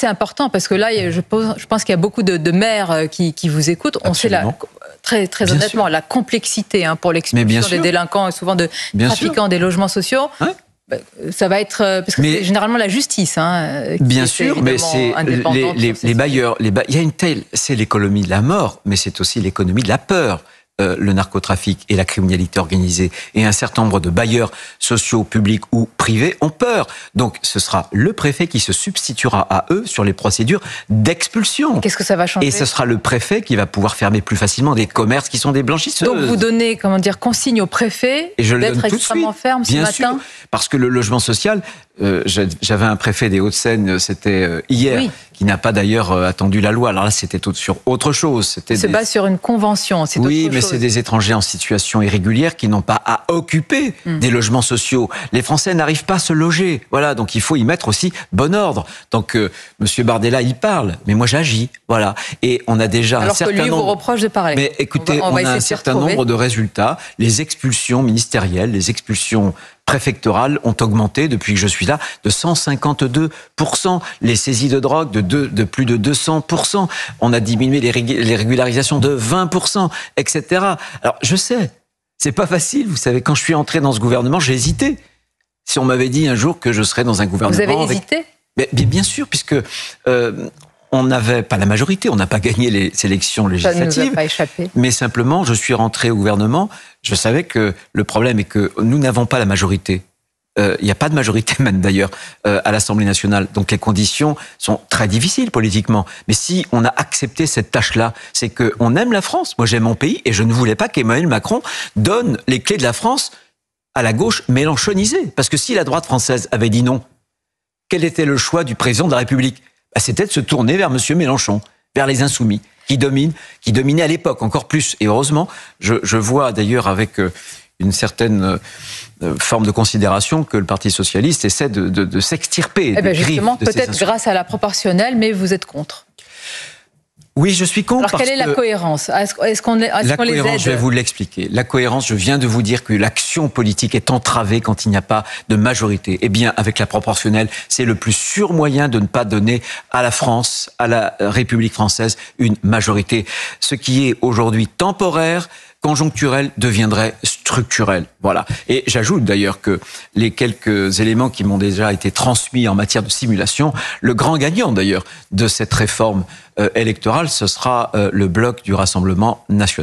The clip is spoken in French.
c'est important parce que là, je pense qu'il y a beaucoup de maires qui vous écoutent. On sait très honnêtement la complexité pour l'expulsion des délinquants et souvent de trafiquants des logements sociaux. Ouais. Ça va être parce que c'est généralement la justice. Bien sûr, mais c'est les bailleurs. Il y a c'est l'économie de la mort, mais c'est aussi l'économie de la peur. Le narcotrafic et la criminalité organisée. Et un certain nombre de bailleurs sociaux, publics ou privés ont peur. Donc ce sera le préfet qui se substituera à eux sur les procédures d'expulsion. Qu'est-ce que ça va changer? Et ce sera le préfet qui va pouvoir fermer plus facilement des commerces qui sont des blanchisseuses. Donc vous donnez, consigne au préfet d'être extrêmement ferme ce matin? Bien sûr, parce que le logement social, j'avais un préfet des Hauts-de-Seine, c'était hier, qui n'a pas d'ailleurs attendu la loi. Alors là, c'était sur autre chose. Il se base sur une convention, c'est autre chose. Mais c'est des étrangers en situation irrégulière qui n'ont pas à occuper des logements sociaux. Les Français n'arrivent pas à se loger. Voilà, donc il faut y mettre aussi bon ordre. Donc Monsieur Bardella, il parle, mais moi j'agis. Voilà, et on a déjà un certain nombre. Alors que lui vous reproche de parler. Mais écoutez, on a un certain nombre de résultats. Les expulsions ministérielles, les expulsions préfectorales ont augmenté depuis que je suis là de 152%. Les saisies de drogue de plus de 200%. On a diminué les régularisations de 20%, etc. Alors, je sais, c'est pas facile. Vous savez, quand je suis entré dans ce gouvernement, j'ai hésité. Si on m'avait dit un jour que je serais dans un gouvernement... Vous avez hésité ? Bien sûr, puisque... on n'avait pas la majorité, on n'a pas gagné les élections législatives. Ça ne nous a pas échappé. Mais simplement, je suis rentré au gouvernement, je savais que le problème est que nous n'avons pas la majorité. Il n'y a pas de majorité même d'ailleurs à l'Assemblée nationale. Donc les conditions sont très difficiles politiquement. Mais si on a accepté cette tâche-là, c'est qu'on aime la France. Moi j'aime mon pays et je ne voulais pas qu'Emmanuel Macron donne les clés de la France à la gauche mélenchonisée. Parce que si la droite française avait dit non, quel était le choix du président de la République ? C'était de se tourner vers M. Mélenchon, vers les Insoumis, qui dominaient à l'époque encore plus. Et heureusement, je vois d'ailleurs avec une certaine forme de considération que le Parti socialiste essaie de s'extirper des griffes de ces justement, peut-être grâce à la proportionnelle, mais vous êtes contre. Oui, je suis contre. Alors, quelle est la cohérence? Est-ce qu'on les aide? Je vais vous l'expliquer. La cohérence, je viens de vous dire que l'action politique est entravée quand il n'y a pas de majorité. Eh bien, avec la proportionnelle, c'est le plus sûr moyen de ne pas donner à la France, à la République française, une majorité. Ce qui est aujourd'hui temporaire, conjoncturel, deviendrait structurel. Voilà. Et j'ajoute d'ailleurs que les quelques éléments qui m'ont déjà été transmis en matière de simulation, le grand gagnant d'ailleurs de cette réforme électorale, ce sera le bloc du Rassemblement national.